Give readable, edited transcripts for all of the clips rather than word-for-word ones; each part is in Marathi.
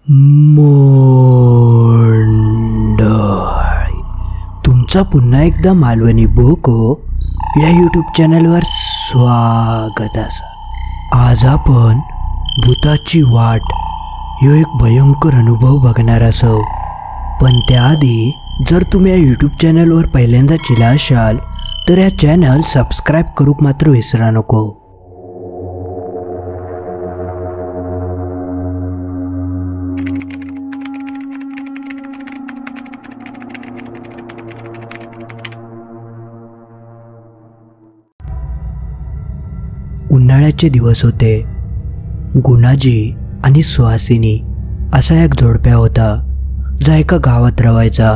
मंडळी, तुमचा पुन्हा एकदा मालवणी बोको या यूट्यूब चॅनलवर स्वागत असा। आज आपण भूताची वाट ह्यो एक भयंकर अनुभव बघणार असो। पण त्याआधी जर तुम्ही या यूट्यूब चॅनलवर पहिल्यांदा चिला असाल तर या चॅनल सबस्क्राईब करूक मात्र विसरा नको। उन्हाळ्याचे दिवस होते। गुणाजी आणि सुहासिनी असा एक जोडप्या होता जो एका गावात राहायचा।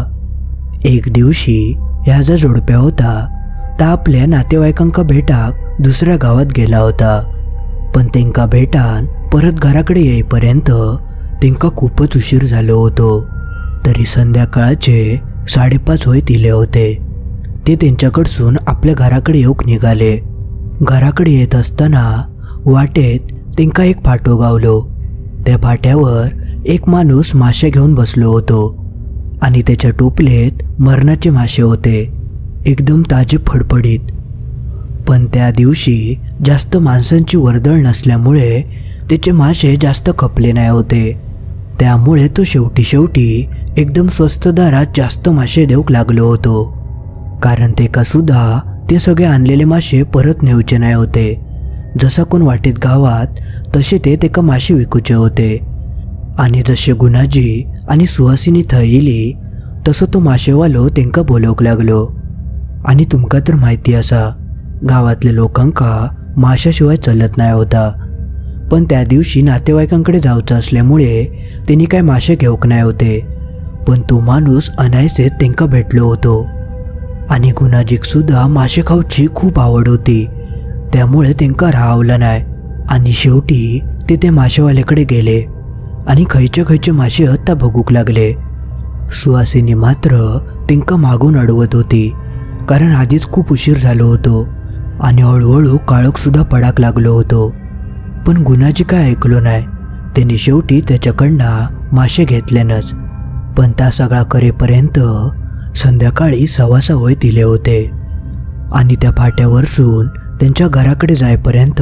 एक दिवशी ह्या जो जोडप्या होता ता आपल्या नातेवाईकांका भेटाक दुसऱ्या गावात गेला होता। पण तेंका भेटान परत घराकडे येईपर्यंत तेंका खूपच उशीर झालो होतो। तरी संध्याकाळचे 5:30 होय दिले होते। ते त्यांच्याकडसून आपल्या घराकडे येऊक निघाले। घराकडे येत असताना वाटेत तेंका एक फाटो गावलो। त्या फाट्यावर एक माणूस मासे घेऊन बसलो होतो आणि त्याच्या टोपलेत मरणाचे मासे होते, एकदम ताजे फडफडीत। पण त्या दिवशी जास्त माणसांची वर्दळ नसल्यामुळे त्याचे मासे जास्त खपले नाही होते। त्यामुळे तो शेवटी एकदम स्वस्त दरात जास्त मासे देऊक लागलो होतो, कारण तेका सुद्धा ते सगळे आणलेले मासे परत नेऊचे नाही होते। जसा कोण वाटेत गावात तसे ते तेका मासे विकूचे होते। आणि जसे गुणाजी आणि सुहासिनी थंय येयली तसं तो माशेवालो तेंका बोलवूक लागलो। आणि तुमका तर माहिती असा, गावातल्या लोकांका माशाशिवाय चलत नाही होता। पण त्या दिवशी नातेवाईकांकडे जायचं असल्यामुळे त्यांनी काय मासे घेऊक नाही होते। पण तो माणूस अनायसे तेंका भेटलो होतो आणि गुणाजीक सुद्धा मासे खाऊची खूप आवड होती, त्यामुळे तेंका राहावलं नाही। आणि शेवटी ते त्या मासेवाल्याकडे गेले आणि खयचे मासे आता बघूक लागले। सुहासिनी मात्र तेंका मागून अडवत होती, कारण आधीच खूप उशीर झालो होतो आणि हळूहळू काळोख सुद्धा पडाक लागलो होतो। पण गुणाजी काय ऐकलो नाही। त्यांनी शेवटी त्याच्याकडनं मासे घेतल्यानच। पण त्या सगळा करेपर्यंत संध्याकाळी 6:15 होय दिले होते आणि त्या फाट्यावरसून त्यांच्या घराकडे जायपर्यंत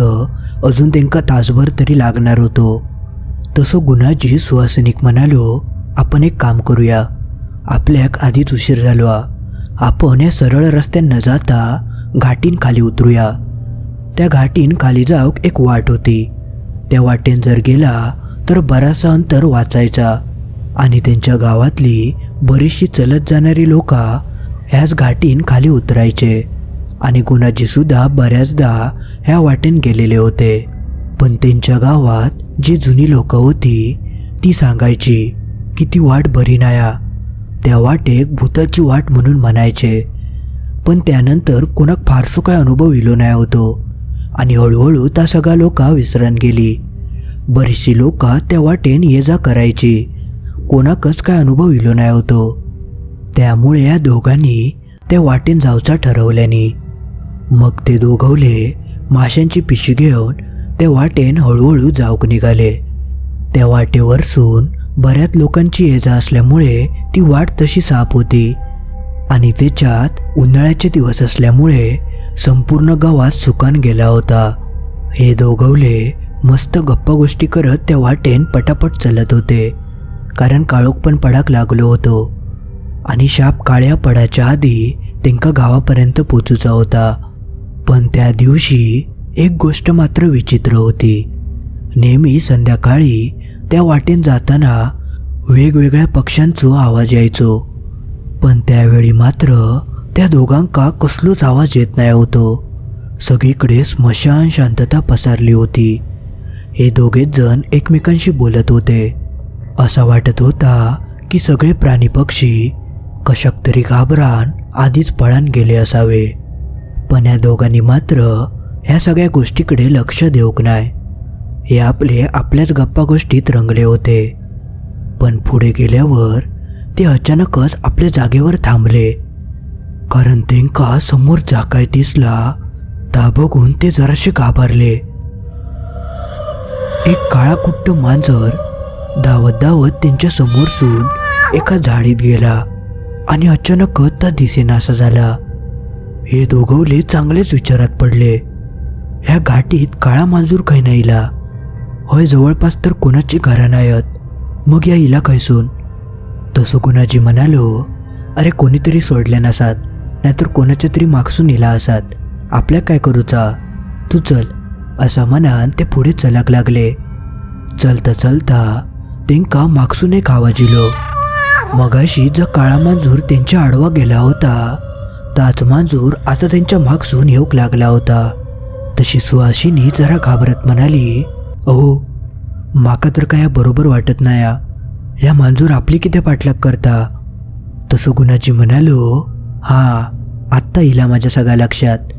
अजून त्यांका तासभर तरी लागणार होतो। तसं गुणाजी सुहासिनीक म्हणालो, आपण एक काम करूया, आपल्याक आधीच उशीर झालो, आपण या सरळ रस्त्यान न जाता घाटीन खाली उतरूया। त्या घाटीन खाली जाऊक एक वाट होती, त्या वाटेन जर गेला तर बराचसा अंतर वाचायचा आणि त्यांच्या गावातली बरीचशी चलत जाणारी लोक ह्याच घाटीन खाली उतरायचे। आणि गुणाजी सुद्धा बऱ्याचदा ह्या वाटेन गेलेले होते। पण त्यांच्या गावात जी जुनी लोक होती ती सांगायची की ती वाट बरी नाया, त्या वाटेक भूताची वाट म्हणून म्हणायचे। पण त्यानंतर कोणाक फारसो काय अनुभव इलो नाही होतो आणि हळूहळू त्या सगळा लोक विसरून गेली। बरीचशी लोक त्या वाटेन ये जा करायची, कोणाकच काय अनुभव इलो नाही होतो। त्यामुळे या दोघांनी त्या वाटेन जाऊचा ठरवल्याने मग ते दोघवले माशांची पिशवी घेऊन त्या वाटेन हळूहळू जाऊक निघाले। त्या वाटेवरसून बऱ्याच लोकांची ये जा असल्यामुळे ती वाट तशी साफ होती आणि त्याच्यात उन्हाळ्याचे दिवस असल्यामुळे संपूर्ण गावात सुकान गेला होता। हे दोघवले मस्त गप्पा गोष्टी करत त्या वाटेन पटापट चलत होते, कारण काळोख पण पडाक लागलो होतो आणि शाप काळ्या पडाच्या आधी तेंका गावापर्यंत पोचूचा होता। पण त्या दिवशी एक गोष्ट मात्र विचित्र होती। नेहमी संध्याकाळी त्या वाटेन जाताना वेगवेगळ्या पक्ष्यांचो आवाज यायचो, पण त्यावेळी मात्र त्या दोघांका कसलोच आवाज येत नाही होतो। सगळीकडे स्मशान शांतता पसरली होती। हे दोघेच जण एकमेकांशी बोलत होते। असा वाटत होता की सगळे प्राणी पक्षी कशाक तरी घाबरान आधीच पळान गेले असावे। पण या दोघांनी मात्र ह्या सगळ्या गोष्टीकडे लक्ष देऊक नाही। हे आपल्याच गप्पा गोष्टीत रंगले होते। पण पुढे गेल्यावर ते अचानकच आपल्या जागेवर थांबले, कारण तेंका समोर जा काय दिसला ता बघून ते जराशे घाबरले। एक काळाकुट्ट मांजर धावत धावत त्यांच्या समोरसून एका झाडीत गेला आणि अचानकच त्या दिसेनासा झाला. हे दोघवले चांगलेच विचारात पडले. ह्या घाटीत काळा मांजूर काही नाहीला, होय जवळपास तर कोणाची घरा नाहीत, मग या इला कैसून? तसं गुणाजी म्हणालो, अरे कोणीतरी सोडल्या नसात, नाहीतर कोणाच्या तरी मागसून इला असात, आपल्या काय करूचा, तू चल. असा म्हणान ते पुढे चलाक लागले. चलता चलता तेंका मागसून एक आवाज इलो. मगाशी जो काळा मांजूर त्यांच्या आडवा गेला होता ताच मांजूर आता त्यांच्या मागसून येऊक लागला होता. तशी सुहासिनी जरा घाबरत म्हणाली, अहो माका तर काय बरोबर वाटत नाही, या मांजूर आपली किती पाठलाग करता? तसं गुणाजी म्हणालो, हा आत्ता इला माझ्या सगळ्या लक्षात,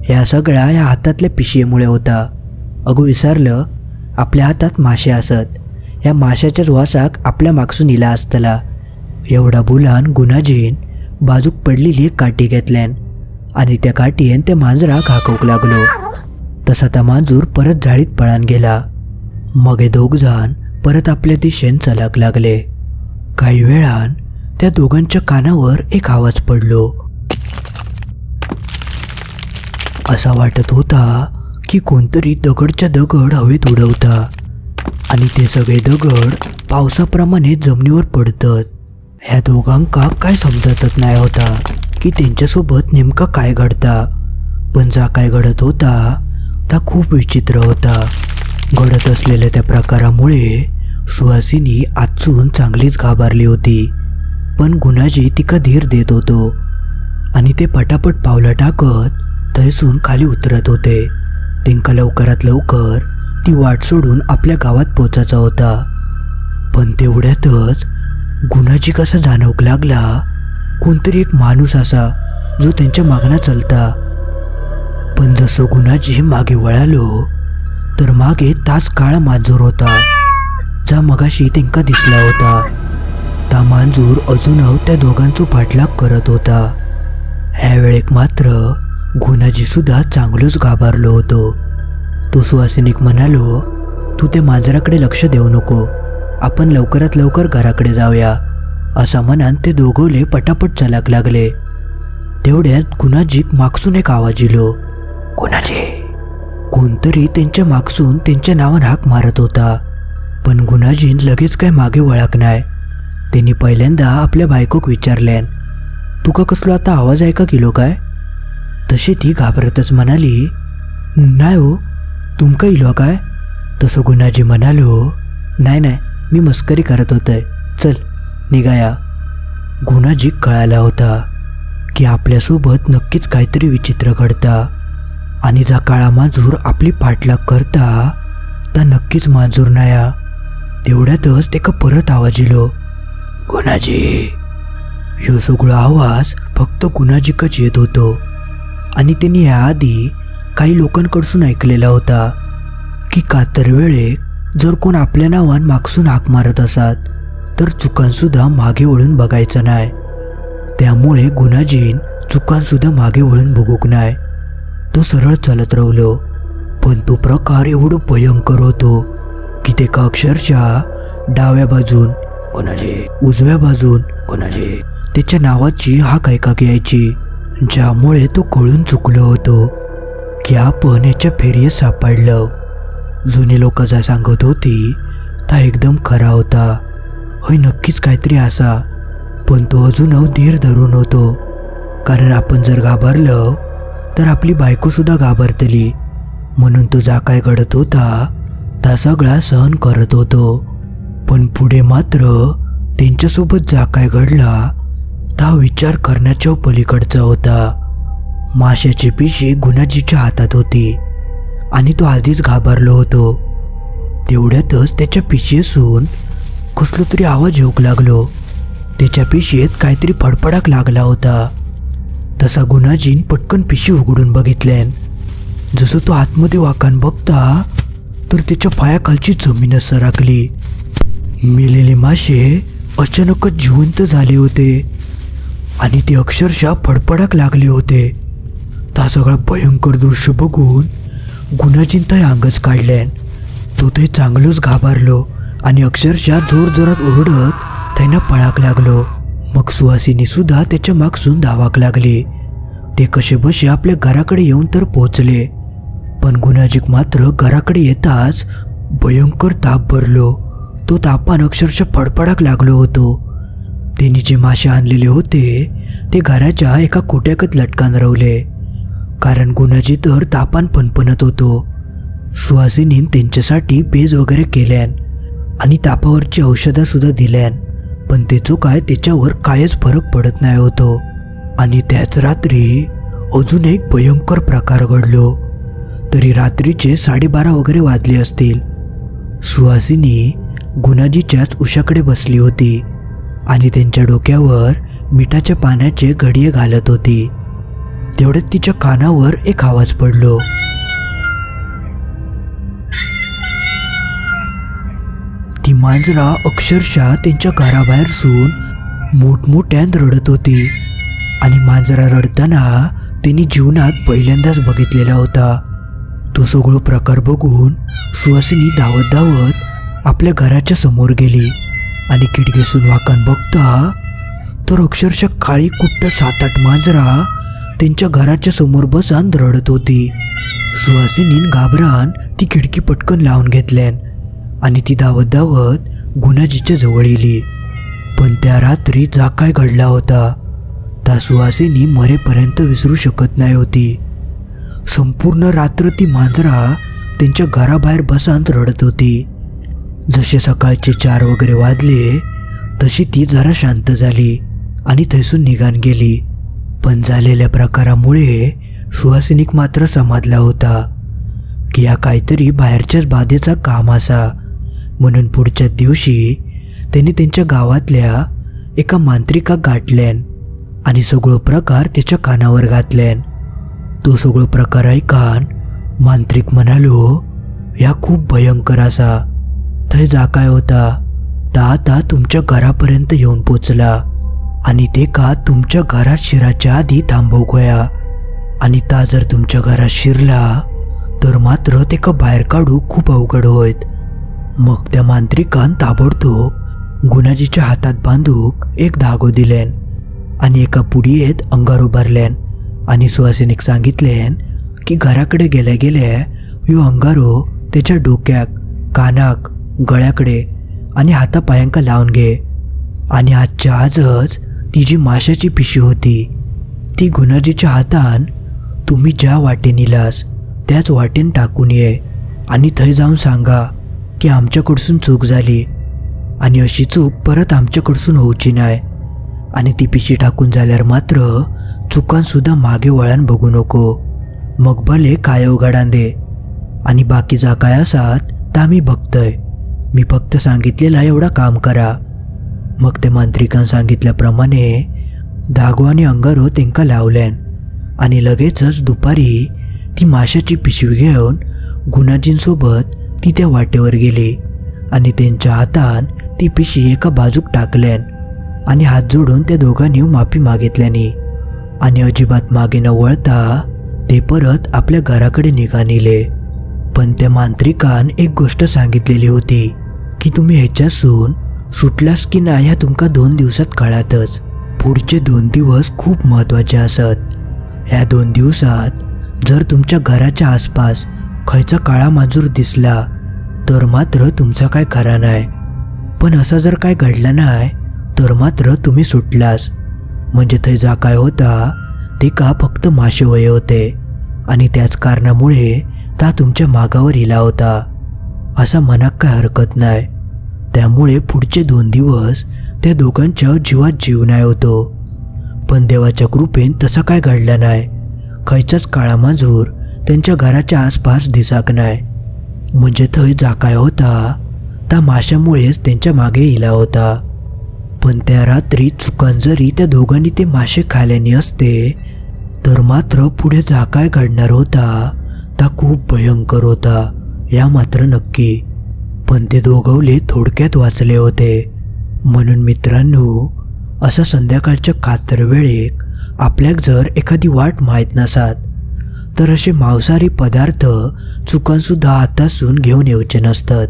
ह्या सगळ्या या हातातल्या पिशवीमुळे होता. अगो विसरलं, आपल्या हातात मासे असत, या माशाच्याच वासाक आपल्या मागसून इला असतला. एवढा बोलान गुणाजीन बाजूक पडलेली एक काठी घेतल्यान आणि त्या काठीन त्या मांजराक हाकवूक लागलो. तसा त्या मांजूर परत झाडीत पळान गेला. मग हे दोघ जण परत आपल्या दिशेन चलाक लागले. काही वेळान त्या दोघांच्या कानावर एक आवाज पडलो. असा वाटत होता की कोणतरी दगडच्या दगड हवेत उडवता आणि ते सगळे दगड पावसाप्रमाणे जमिनीवर पडतात. ह्या दोघांका काय समजतच नाही होता की त्यांच्यासोबत नेमकं काय घडता, पण जा काय घडत होता ता खूप विचित्र होता. घडत असलेल्या त्या प्रकारामुळे सुहासिनी आजून चांगलीच घाबरली होती, पण गुणाजी तिका धीर देत होतो आणि ते पटापट पावलं टाकत थैसून खाली उतरत होते. त्यांका लवकरात लवकर ती वाट सोडून आपल्या गावात पोचायचा होता. पण तेवढ्यातच गुणाजी कसा जाणवक लागला, कोणतरी एक माणूस असा जो त्यांच्या मागणं चलता. पण जसं गुणाजी मागे वळालो तर मागे ताच काळा मांजूर होता, जा मगाशी त्यांका दिसला होता. ता मांजूर अजूनही त्या दोघांचो पाठलाग करत होता. ह्या वेळेक मात्र गुणाजी सुद्धा चांगलोच घाबरलो होतो. तो सुहासिनीक म्हणालो, तू त्या मांजराकडे लक्ष देऊ नको, आपण लवकरात लवकर घराकडे जाऊया. असा म्हणान ते दोघवले पटापट चलाक लागले. तेवढ्यात गुणाजीक मागसून एक आवाज इलो. गुणाजी! कोणतरी त्यांच्या मागसून त्यांच्या नावानं हाक मारत होता, पण गुणाजीन लगेच काय मागे वळाक नाही. त्यांनी पहिल्यांदा आपल्या बायकोक विचारल्यान, तुका कसलो आता आवाज ऐका गेलो काय? तशी ती घाबरतच म्हणाली, नाही हो, तुमका इलो काय? तसं गुणाजी म्हणालो, नाही नाही, मी मस्करी करत होतंय, चल निघाया. गुणाजी कळाला होता की आपल्यासोबत नक्कीच काहीतरी विचित्र घडता आणि जा काळा मांजूर आपली पाठलाग करता ता नक्कीच मांजूर नाया. तेवढ्यातच तेका परत आवाज इलो, गुणाजी! ह्यो सगळा आवाज फक्त गुणाजीकच येत होतो आणि त्यांनी याआधी काही लोकांकडसून ऐकलेला होता की कातर वेळेक जर कोण आपल्या नावान मागसून हाक मारत असत तर चुकांसुद्धा मागे वळून बघायचं नाही. त्यामुळे गुणाजीन चुकांसुद्धा मागे वळून बघूक नाही. तो सरळ चालत राहिलो, पण तो प्रकार एवढं भयंकर होतो की ते का अक्षरशः डाव्या बाजून गुणाजी, उजव्या बाजून गुणाजी त्याच्या नावाची हाक ऐकाक यायची, ज्यामुळे तो कळून चुकलो होतो की आपण याच्या फेरीत सापडलो. जुनी लोक जा सांगत होती ता एकदम खरा होता. होय नक्कीच काहीतरी असा, पण तो अजून धीर धरून होतो, कारण आपण जर घाबरलो तर आपली बायकोसुद्धा घाबरतली. म्हणून तो जा काय घडत होता ता सगळा सहन करत होतो. पण पुढे मात्र त्यांच्यासोबत जा काय घडला ता विचार करण्याच्या पलीकडचा होता. माशाची पिशी गुणाजीच्या हातात होती आणि तो आधीच घाबरलो होतो. तेवढ्यातच त्याच्या पिशेसून कसलो तरी आवाज येऊक लागलो. त्याच्या पिशेत काहीतरी फडफडाक लागला होता. तसा गुणाजीन पटकन पिशी उघडून बघितल्यान. जसं तो आतमध्ये वाकान बघता तर त्याच्या पायाखालची जमीनच सरकली. मेलेले मासे अचानकच जिवंत झाले होते आणि ते अक्षरशः फडफडाक लागले होते. ता सगळा भयंकर दृश्य बघून गुणाजीन त्या अंगच काढल्यान. तो ते चांगलोच घाबरलो आणि अक्षरशः जोर जोरात ओरडत त्यांना पळाक लागलो. मग सुहासिनी सुद्धा त्याच्या मागसून धावाक लागली. ते कसे बसे आपल्या घराकडे येऊन तर पोचले, पण गुणाजीक मात्र घराकडे येताच भयंकर ताप भरलो. तो तापान अक्षरशः फडफडाक लागलो होतो. त्यांनी जे मासे आणलेले होते ते घराच्या एका कोट्याकत लटकान रवले, कारण गुणाजी तर तापान फणफणत होतो. सुहासिनीन त्यांच्यासाठी पेज वगैरे केल्यान आणि तापावरची औषधं सुद्धा दिल्यान, पण त्याचो काय त्याच्यावर कायच फरक पडत नाही होतो. आणि त्याच रात्री अजून एक भयंकर प्रकार घडलो. तरी रात्रीचे 12:30 वगैरे वाजले असतील. सुहासिनी गुणाजीच्याच उशाकडे बसली होती आणि त्यांच्या डोक्यावर मिठाच्या पाण्याचे घडिये घालत होती. तेवढ्यात तिच्या कानावर एक आवाज पडलो. ती मांजरा अक्षरशः त्यांच्या घराबाहेर सून मोठमोठ्यान रडत होती. आणि मांजरा रडताना त्यांनी जीवनात पहिल्यांदाच बघितलेला होता. तो सगळं प्रकार बघून सुहासिनी धावत धावत आपल्या घराच्या समोर गेली आणि खिडकीतून वाकन बघता तर अक्षरशः काळी कुट्ट 7-8 मांजरा त्यांच्या घराच्या समोर बसून रडत होती. सुहासिनीन घाबरान ती खिडकी पटकन लावून घेतल्यान आणि ती धावत धावत गुणाजीच्या जवळ येली. पण त्या रात्री जा काय घडला होता त्या सुहासिनी मरेपर्यंत विसरू शकत नाही होती. संपूर्ण रात्र ती मांजरा त्यांच्या घराबाहेर बसांत रडत होती. जसे सकाळचे 4 वगैरे वाजले तशी ती जरा शांत झाली आणि थैसून निघान गेली. पण झालेल्या प्रकारामुळे सुहासिनीक मात्र समजला होता की या काहीतरी बाहेरच्याच बाधेचा काम असा. म्हणून पुढच्या दिवशी त्यांनी त्यांच्या गावातल्या एका मांत्रिकाक गाठल्यान आणि सगळं प्रकार त्याच्या कानावर घातल्यान. तो सगळं प्रकार ऐकान मांत्रिक म्हणालो, ह्या खूप भयंकर असा. थंय जा काय होता ता आता तुमच्या घरापर्यंत येऊन पोचला आणि ते का तुमच्या घरात शिराच्या आधी थांबव गोया. आणि ता जर तुमच्या घरात शिरला तर मात्र ते का बाहेर काढू खूप अवघड होत. मग त्या मांत्रिकान ताबडतोब गुणाजीच्या हातात बांधूक एक धागो दिल्यान आणि एका पुडियेत अंगार उभारल्यान आणि सुहासिनीक सांगितल्यान की घराकडे गेल्या गेल्या ह्यो अंगारो त्याच्या डोक्याक, कानाक, गळ्याकडे आणि हातापायांका लावून घे. आणि आजच्या आजच ती जी माशाची पिशवी होती ती गुणाजीच्या हातान तुम्ही ज्या वाटेन इलास त्याच वाटेन टाकून ये आणि थंय जाऊन सांगा की आमच्याकडसून चूक झाली आणि अशी चूक परत आमच्याकडसून होऊची नाही. आणि ती पिशवी टाकून झाल्यावर मात्र चुकांसुद्धा मागे वळण बघू नको. मग भले काय उघडान दे आणि बाकी जा काय असात ता मी बघतय. मी फक्त सांगितलेला एवढा काम करा. मग ते मांत्रिकान सांगितल्याप्रमाणे धागो आणि अंगारो तेंका लावल्यान आणि लगेचच दुपारी ती माशाची पिशवी घेऊन गुणाजींसोबत ती त्या वाटेवर गेली आणि त्यांच्या हातान ती पिशवी एका बाजूक टाकल्यान आणि हात जोडून त्या दोघांनी माफी मागितल्यानी आणि अजिबात मागे न वळता ते परत आपल्या घराकडे निघाले. पण त्या मांत्रिकान एक गोष्ट सांगितलेली होती की तुम्ही ह्याच्यासून सुटलास की नाही ह्या तुमका 2 दिवसात कळातच. पुढचे 2 दिवस खूप महत्त्वाचे असत. ह्या 2 दिवसात जर तुमच्या घराच्या आसपास खयचा काळा मांजूर दिसला तर मात्र तुमचा काय खरा नाही. पण असं जर काय घडलं नाही तर मात्र तुम्ही सुटलास. म्हणजे थंय जा काय होता ते का फक्त मासे वय होते आणि त्याच कारणामुळे ता तुमच्या मागावर इला होता असा मनाक काय हरकत नाही. त्यामुळे पुढचे 2 दिवस त्या दोघांच्या जीवात जीव नाही होतो. पण देवाच्या कृपेन तसा काय घडला नाही. खयचाच काळा मांजूर त्यांच्या घराच्या आसपास दिसाक नाही. म्हणजे थंय जा काय होता त्या माशामुळेच त्यांच्या मागे इला होता. पण त्या रात्री चुकान जरी त्या दोघांनी ते मासे खाल्ल्याने असते तर मात्र पुढे जा काय घडणार होता ता खूप भयंकर होता या मात्र नक्की. पण ते दोघवले थोडक्यात वाचले होते. म्हणून मित्रांनो, असा संध्याकाळच्या कातर वेळेक आपल्याक जर एखादी वाट माहीत नसात तर असे मांसाहारी पदार्थ चुकांसुद्धा हातासून घेऊन येऊचे नसतात.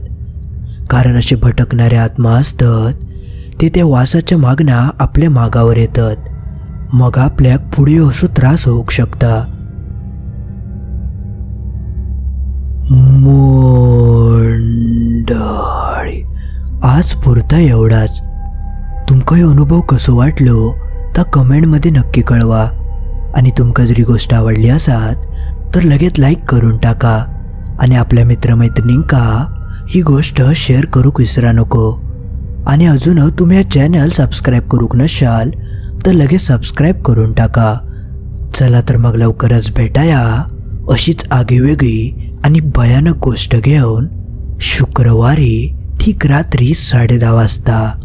कारण असे भटकणारे आत्मा असतात ते त्या वासाच्या मागणा आपल्या मागावर येतात. मग आपल्याक पुढे असो त्रास होऊ शकता. मंडळी, आज पुरता एवढाच. तुमका हे अनुभव कसो वाटलो तर कमेंटमध्ये नक्की कळवा. आणि तुमका जरी गोष्ट आवडली असात तर लगेच लाईक करून टाका आणि आपल्या मित्रमैत्रिणींका ही गोष्ट शेअर करूक विसरा नको. आणि अजून तुम्ही हा चॅनल सबस्क्राईब करूक नशाल तर लगेच सबस्क्राईब करून टाका. चला तर मग लवकरच भेटाया अशीच आगीवेगळी आणि भयानक गोष्ट घेऊन शुक्रवारी ठीक रात्री 10:30 वाजता.